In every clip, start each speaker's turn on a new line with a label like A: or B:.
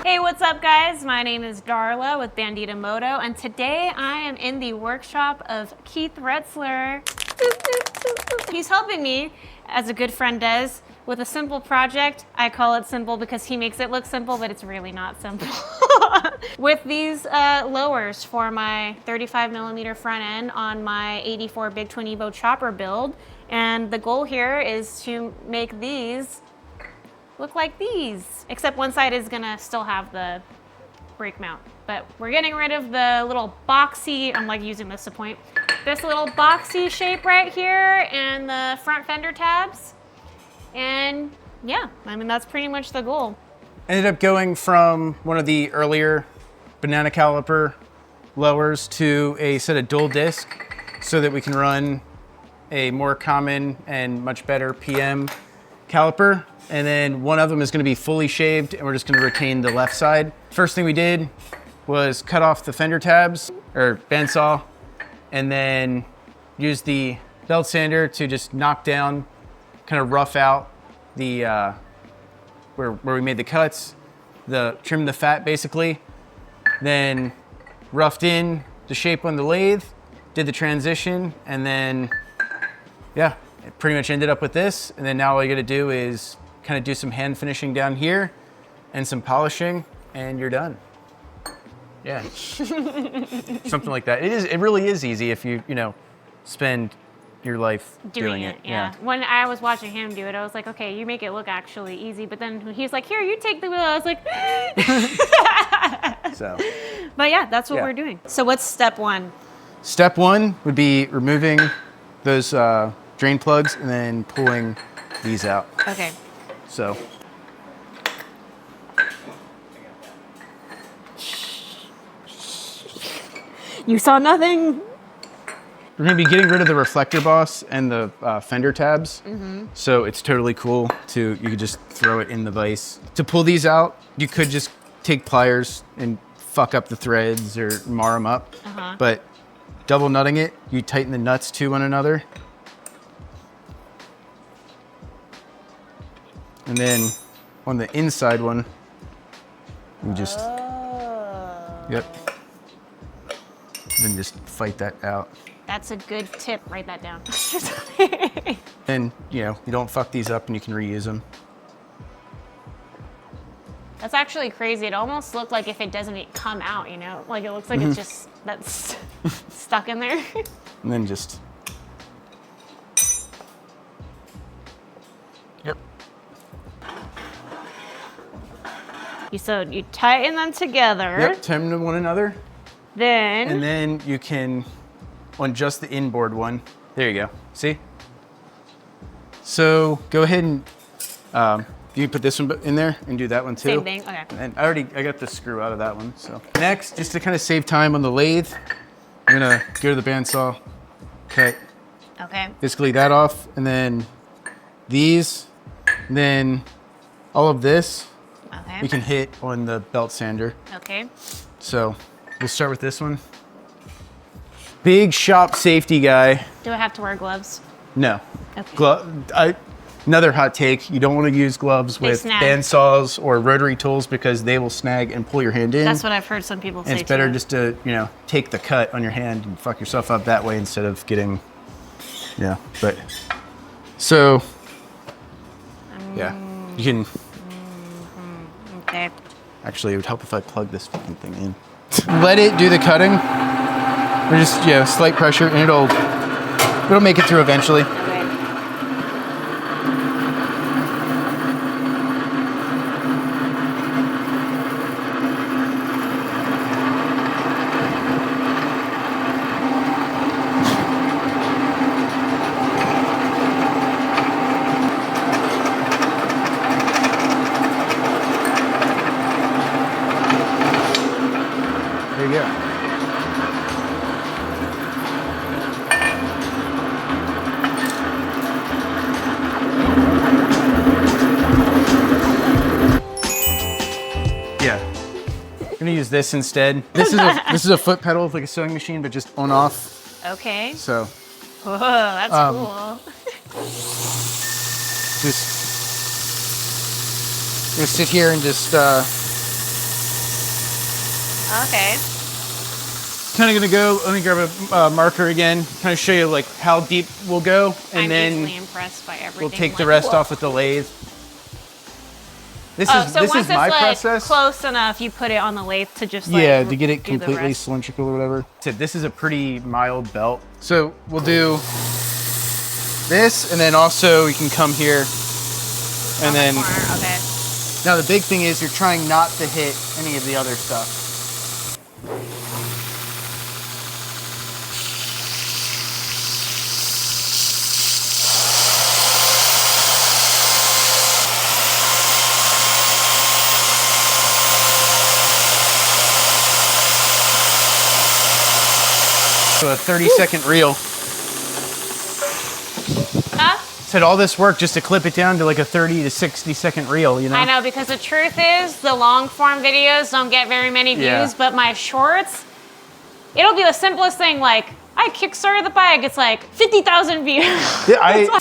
A: Hey, what's up guys? My name is Darla with Bandita Moto, and today I am in the workshop of Keith Retzler. He's helping me, as a good friend does, with a simple project. I call it simple because he makes it look simple, but it's really not simple. With these lowers for my 35mm front end on my 84 big twin Evo chopper build. And the goal here is to make these look like these, except one side is gonna still have the brake mount. But we're getting rid of the little boxy, I'm like using this to point, this little boxy shape right here and the front fender tabs. And yeah, I mean, that's pretty much the goal.
B: Ended up going from one of the earlier banana caliper lowers to a set of dual disc so that we can run a more common and much better PM caliper. And then one of them is gonna be fully shaved and we're just gonna retain the left side. First thing we did was cut off the fender tabs, or bandsaw, and then use the belt sander to just knock down, kind of rough out the, where we made the cuts, trim the fat basically, then roughed in the shape on the lathe, did the transition, and then, yeah, it pretty much ended up with this. And then now all you gotta do is kind of do some hand finishing down here and some polishing, and you're done. Yeah, something like that. It really is easy if you spend your life doing it.
A: Yeah. When I was watching him do it, I was like, okay, you make it look actually easy. But then he's like, here, you take the wheel. I was like,
B: So.
A: But yeah, that's what we're doing. So what's step one?
B: Step one would be removing those drain plugs and then pulling these out.
A: Okay.
B: So.
A: You saw nothing.
B: We're gonna be getting rid of the reflector boss and the fender tabs. So it's totally cool you could just throw it in the vise. To pull these out, you could just take pliers and fuck up the threads or mar them up. But double nutting it, you tighten the nuts to one another. And then on the inside one, you just, yep. Then just fight that out.
A: That's a good tip. Write that down.
B: And you don't fuck these up and you can reuse them.
A: That's actually crazy. It almost looked like if it doesn't come out, like it looks like it's just, that's stuck in there.
B: And then just, yep.
A: So you tighten them together.
B: Yep, tighten them to one another.
A: Then.
B: And then you can, on just the inboard one, there you go, see? So go ahead and, you can put this one in there and do that one too.
A: Same thing, okay.
B: And I got the screw out of that one, so. Next, just to kind of save time on the lathe, I'm gonna go to the bandsaw, cut basically that off, and then these, and then all of this, we can hit on the belt sander.
A: Okay.
B: So we'll start with this one. Big shop safety guy.
A: Do I have to wear gloves?
B: No.
A: Okay.
B: Another hot take, you don't want to use gloves with bandsaws or rotary tools because they will snag and pull your hand in.
A: That's what I've heard some people say.
B: And it's better just to, take the cut on your hand and fuck yourself up that way instead of getting, but, so, you can.
A: Okay.
B: Actually, it would help if I plug this fucking thing in. Let it do the cutting. Or just, slight pressure, and it'll make it through eventually. There you go. I'm gonna use this instead. This is a foot pedal with like a sewing machine, but just on off.
A: Okay.
B: So.
A: Whoa, that's cool.
B: Just gonna sit here and just
A: Okay.
B: Kind of gonna go, let me grab a marker again, kind of show you like how deep we'll go, and
A: I'm
B: then
A: easily impressed by everything.
B: we'll take the rest off with the lathe. This
A: so
B: is
A: once
B: my
A: it's like
B: process.
A: close enough, you put it on the lathe to just like
B: Yeah, to get it
A: do the
B: completely
A: rest.
B: cylindrical or whatever. So this is a pretty mild belt. So we'll do this, and then also you can come here, and then
A: Corner. Okay.
B: now the big thing is you're trying not to hit any of the other stuff. So a 30-second reel.
A: Huh?
B: Said all this work just to clip it down to like a 30 to 60-second reel, you know?
A: I know, because the truth is the long form videos don't get very many views,
B: Yeah.
A: but my shorts, it'll be the simplest thing, like I kickstarted the bike, it's like 50,000 views.
B: Yeah,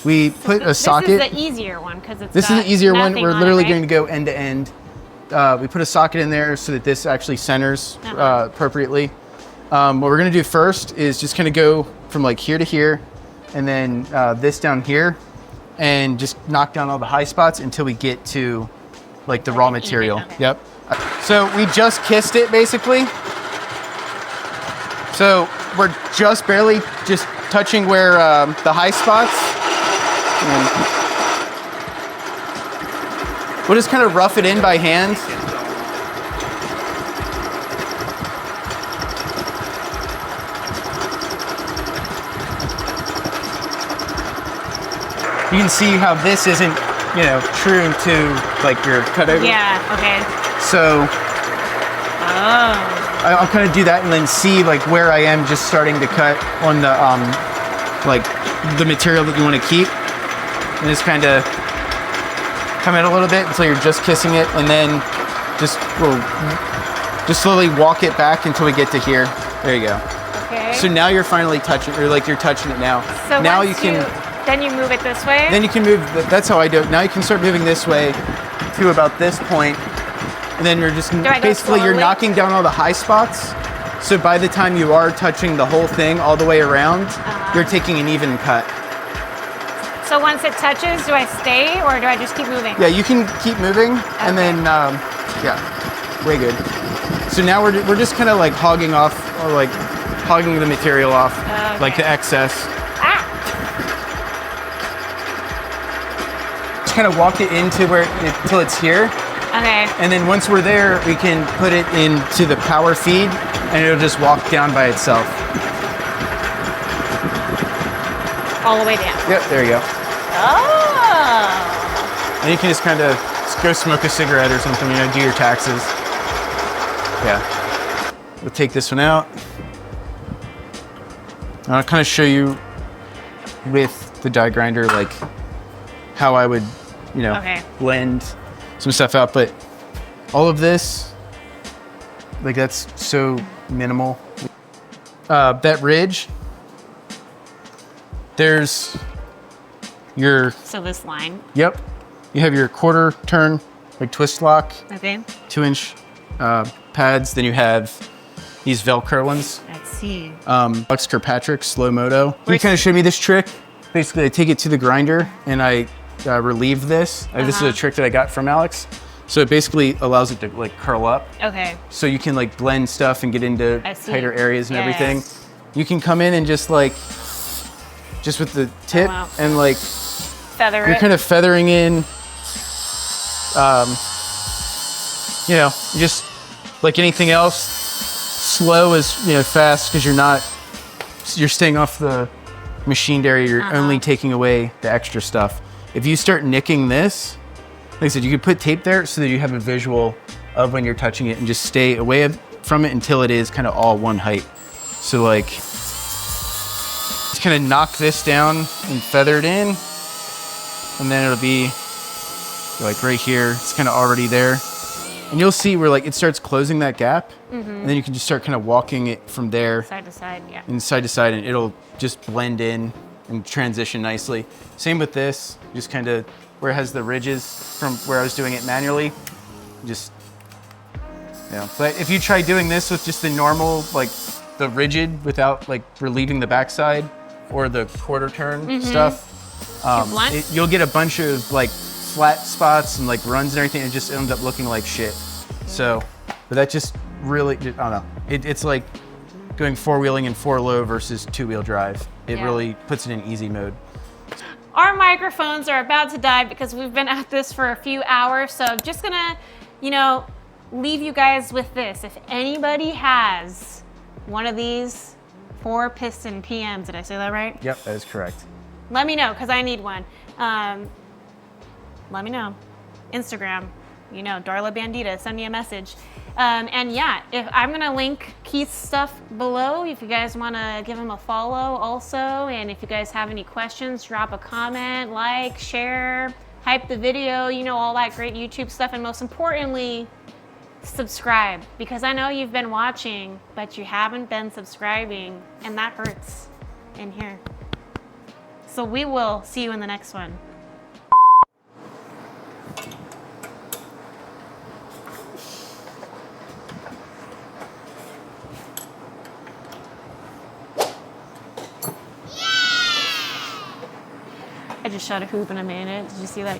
B: we put a socket.
A: This is the easier one because it's
B: This is
A: got
B: the easier one.
A: nothing
B: We're
A: on
B: literally
A: it,
B: going
A: right?
B: to go end to end. We put a socket in there so that this actually centers appropriately. What we're going to do first is just kind of go from like here to here, and then this down here, and just knock down all the high spots until we get to like the raw material.
A: okay.
B: Yep. So we just kissed it basically. So we're just barely just touching where the high spots. And we'll just kind of rough it in by hand. You can see how this isn't, you know, true to like your cutover.
A: Yeah, okay.
B: So
A: Oh.
B: I'll kind of do that and then see like where I am just starting to cut on the like the material that you want to keep, and just kind of come in a little bit until you're just kissing it, and then just slowly walk it back until we get to here. There you go.
A: Okay.
B: So now you're finally touching, or like you're touching it now.
A: So
B: now
A: once
B: you can.
A: Then you move it this way?
B: Then you can move. That's how I do it. Now you can start moving this way to about this point, and then you're just
A: I go
B: basically you're
A: slowly?
B: knocking down all the high spots. So by the time you are touching the whole thing all the way around, you're taking an even cut.
A: So once it touches, do I stay or do I just keep moving?
B: Yeah, you can keep moving, and then yeah, way good. So now we're just kind of like hogging off, or like hogging the material off, like the excess.
A: Ah!
B: Just kind of walk it into where till it's here.
A: Okay.
B: And then once we're there, we can put it into the power feed, and it'll just walk down by itself.
A: All the way down.
B: Yep, there you go.
A: Oh!
B: And you can just kind of go smoke a cigarette or something, you know, do your taxes. Yeah. We'll take this one out. I'll kind of show you with the die grinder, like how I would, you know, blend some stuff out, but all of this, like that's so minimal. That ridge, there's your...
A: So this line.
B: Yep. You have your quarter turn, like twist lock.
A: Okay.
B: 2-inch pads. Then you have these Velcro ones.
A: Let's see.
B: Alex Kirkpatrick, slow moto. He kind of showed me this trick. Basically, I take it to the grinder and I relieve this. This is a trick that I got from Alex. So it basically allows it to like curl up.
A: Okay.
B: So you can like blend stuff and get into tighter areas and everything. You can come in and just like, just with the tip and like,
A: feather
B: you're kind of feathering in, you know, just like anything else, slow is, you know, fast because you're staying off the machined area. You're only taking away the extra stuff. If you start nicking this, like I said, you could put tape there so that you have a visual of when you're touching it and just stay away from it until it is kind of all one height. So like, just kind of knock this down and feather it in. and then it'll be like right here. It's kind of already there. And you'll see where like it starts closing that gap, and then you can just start kind of walking it from there.
A: Side to side, yeah.
B: And side to side, and it'll just blend in and transition nicely. Same with this, just kind of where it has the ridges from where I was doing it manually. Just, you know. But if you try doing this with just the normal, like the rigid without like relieving the backside or the quarter turn stuff, you'll get a bunch of like flat spots and like runs and everything, and it just ends up looking like shit. So, but that just really, I don't know. It's like doing four-wheeling in 4-low versus 2-wheel drive. It really puts it in easy mode.
A: Our microphones are about to die because we've been at this for a few hours. So I'm just gonna, you know, leave you guys with this. If anybody has one of these 4-piston PMs, did I say that right?
B: Yep, that is correct.
A: Let me know, because I need one. Let me know. Instagram, you know, Darla Bandita, send me a message. And yeah, if I'm gonna link Keith's stuff below if you guys wanna give him a follow also. And if you guys have any questions, drop a comment, like, share, hype the video, you know, all that great YouTube stuff. And most importantly, subscribe, because I know you've been watching, but you haven't been subscribing, and that hurts in here. So we will see you in the next one. I just shot a hoop and I made it. Did you see that?